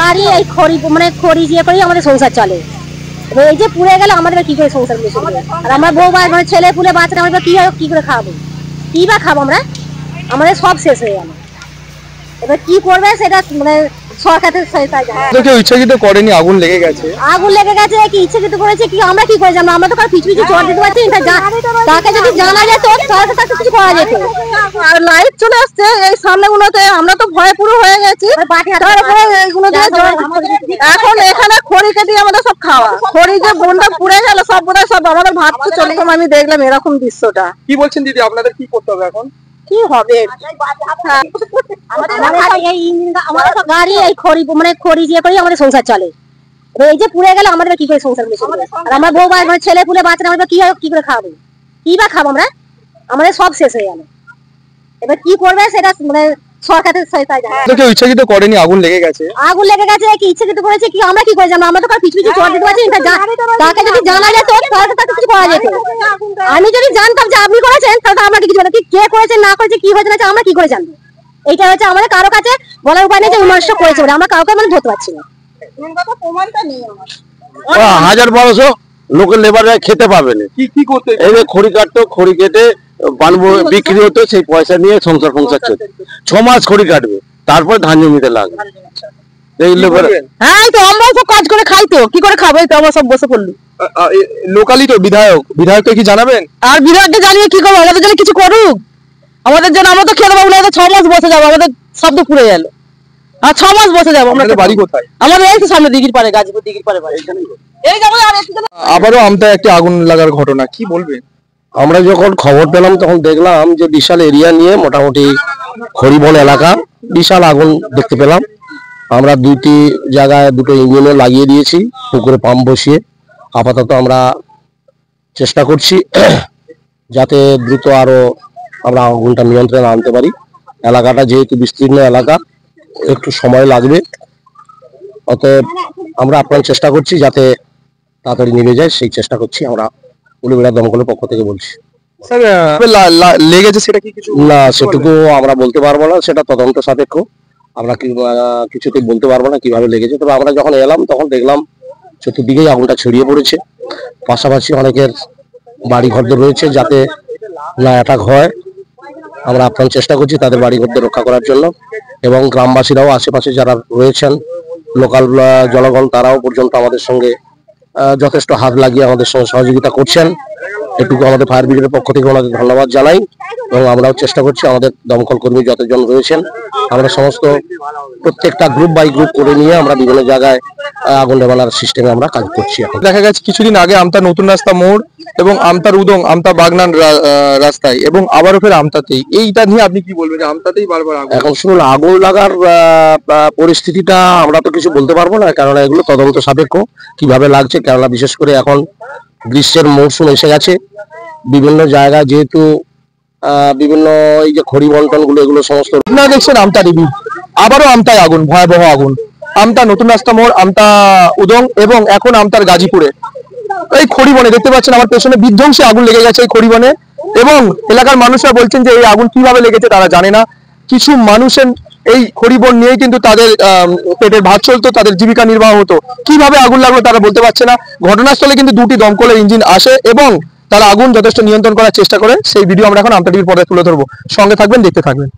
গাড়ি এই খড়ি মানে খড়ি দিয়ে করেই আমাদের সংসার চলে। এই যে পুড়ে গেলে আমাদের কি করে সংসার চলবে? আর আমরা বউ মানে ছেলে পুলে বাচ্চারা আমরা কি করে খাবো, কি বা খাবো আমরা? আমাদের সব শেষ হয়ে গেল। এবার কি করবে সেটা মানে সরকারের ইচ্ছাকৃত করেনি, আগুন লেগে গেছে। আগুন লেগে গেছে কি ইচ্ছাকৃত করেছে কি আমরা কি করে জানবো? আমরা তো পিছু পিছু চড় দিতে পারছি না। তাকে যদি জানা যেত তাহলে তাকে কিছু করা যেত। আর লাইট চলে আসছে এই সামনেগুলোতে, আমরা তো ভয় পুরো হয়ে গেছি। এখন এখানে খড়ি কেটে আমাদের সব খাওয়া, খড়ি যে বনটা পুড়ে গেল সব বোধহয় সব আমাদের ভাত তো চলে গেল। আমি দেখলাম এরকম দৃশ্যটা। কি বলছেন দিদি, আপনাদের কি করতে হবে এখন? কি হবে গাড়ি এই খড়ি মানে খড়ি দিয়ে করেই আমাদের সংসার চলে। এই যে পুড়ে গেলে আমাদের কি করে সংসার চলবে? আর আমরা বউ মানে ছেলে পুলে বাচ্চারা আমরা কি করে খাবো, কি বা খাবো আমরা? আমাদের সব শেষ হয়ে গেল। এবার কি করবে সেটা মানে সরকারের ইচ্ছাকৃত করেনি, আগুন লেগে গেছে। আগুন লেগে গেছে কি ইচ্ছাকৃত করেছে কি আমরা কি করে জানবো? আমরা তো পিছু পিছু চড় দিতে পারছি না। তাকে যদি জানা যেত তাহলে তাকে কিছু করা যেত। আমি যদি জানতাম যে আপনি করেছেন তাহলে আমাকে কিছু বলে, কে করেছেন না করেছে কি হয়েছে না আমরা কি করে জানবো? এইটা হচ্ছে আমাদের কারো কাছে বলার উপায় নেই যে উন্নষ্ট করেছে বলে আমরা কাউকে মানে ধরতে পারছি না। হাজার 1200 লোকের লেবাররা খেতে পাবে না। কি করতে এই যে খড়ি কাটতো, খড়ি কেটে বানবো বিক্রি হতো, সেই পয়সা নিয়ে সংসার চলতো। 6 মাস খড়ি কাটবে, তারপর ধান জমিতে লাগবে। এই লেবার হ্যাঁ তো আমরাও তো কাজ করে খাই, তো কি করে খাবো? তো আমরা সব বসে পড়লি। লোকালি তো বিধায়ককে কি জানাবেন? আর বিধায়ককে জানিয়ে কি করবো? আমাদের জন্য কিছু করুক, আমাদের জন্য। আমরা তো খেতে পাবো না, 6 মাস বসে যাবো, আমাদের সব তো পুড়ে গেল। আর 6 মাস বসে যাবো। আমাদের বাড়ি কোথায়? আমাদের এই তো সামনে দিঘির পাড়ে, গাজীপুর দিঘির পাড়ে বাড়ি। আবারও আমতায় একটা আগুন লাগার ঘটনা, কি বলবেন? আমরা যখন খবর পেলাম তখন দেখলাম যে বিশাল এরিয়া নিয়ে মোটামুটি খড়িবন এলাকা বিশাল আগুন দেখতে পেলাম। আমরা 2টি জায়গায় 2টো ইঞ্জিনও লাগিয়ে দিয়েছি, পুকুরে পাম্প বসিয়ে। আপাতত আমরা চেষ্টা করছি যাতে দ্রুত আরো আমরা আগুনটা নিয়ন্ত্রণে আনতে পারি। এলাকাটা যেহেতু বিস্তীর্ণ এলাকা, একটু সময় লাগবে। অতএব আমরা আপ্রাণ চেষ্টা করছি যাতে তাড়াতাড়ি নিভে যায়, সেই চেষ্টা করছি আমরা উলিবেড়া দমকলের পক্ষ থেকে বলছি। লেগেছে সেটা কি কিছু না, সেটুকু আমরা বলতে পারবো না, সেটা তদন্ত সাপেক্ষ। আমরা কিছুতেই বলতে পারবো না কিভাবে লেগেছে। তবে আমরা যখন এলাম তখন দেখলাম চতুর্দিকেই আগুনটা ছড়িয়ে পড়েছে। পাশাপাশি অনেকের বাড়ি ঘরদের রয়েছে, যাতে না অ্যাটাক হয়। আমরা আপ্রাণ চেষ্টা করছি তাদের বাড়ি ঘরদের রক্ষা করার জন্য, এবং গ্রামবাসীরাও আশেপাশে যারা রয়েছেন লোকাল জনগণ, তারাও পর্যন্ত আমাদের সঙ্গে যথেষ্ট হাত লাগিয়ে আমাদের সঙ্গে সহযোগিতা করছেন। এটুকু আমাদের ফায়ার ব্রিগেডের পক্ষ থেকে ওনাদের ধন্যবাদ জানাই। এবং আমরাও চেষ্টা করছি, আমাদের দমকল কর্মী যতজন রয়েছেন আমরা সমস্ত প্রত্যেকটা গ্রুপ বাই গ্রুপ করে নিয়ে আমরা বিভিন্ন জায়গায় আগুন নেভানোর সিস্টেমে আমরা কাজ করছি। এখন দেখা গেছে কিছুদিন আগে আমতা নতুন রাস্তা মোড় এবং আমতার উদং আমতা বাগনান রাস্তায় এবং আবারও ফের আমতাতেই, এইটা নিয়ে আপনি কি বলবেন? আমতাতেই বারবার এখন শুনুন, আগুন লাগার পরিস্থিতিটা আমরা তো কিছু বলতে পারবো না, কেননা এগুলো তদন্ত সাপেক্ষ কিভাবে লাগছে। কেননা বিশেষ করে এখন গ্রীষ্মের মৌসুম এসে গেছে, বিভিন্ন জায়গায় যেহেতু বিভিন্ন এই যে খড়ি বন্টন গুলো এগুলো সমস্ত। আপনারা দেখছেন আমতা টিভি। আবারও আমতায় আগুন, ভয়াবহ আগুন। আমতা নতুন রাস্তা মোড়, আমতা উদং এবং এখন আমতার গাজীপুরে এই খড়িবনে দেখতে পাচ্ছেন আমার পেছনে বিধ্বংসী আগুন লেগে গেছে এই খড়িবনে। এবং এলাকার মানুষরা বলছেন যে এই আগুন কিভাবে লেগেছে তারা জানে না। কিছু মানুষের এই খড়িবন নিয়েই কিন্তু তাদের পেটের ভাত চলতো, তাদের জীবিকা নির্বাহ হতো। কিভাবে আগুন লাগলো তারা বলতে পারছে না। ঘটনাস্থলে কিন্তু 2টি দমকলের ইঞ্জিন আসে এবং তারা আগুন যথেষ্ট নিয়ন্ত্রণ করার চেষ্টা করে। সেই ভিডিও আমরা এখন আমতা টিভির পর্দায় তুলে ধরবো। সঙ্গে থাকবেন, দেখতে থাকবেন।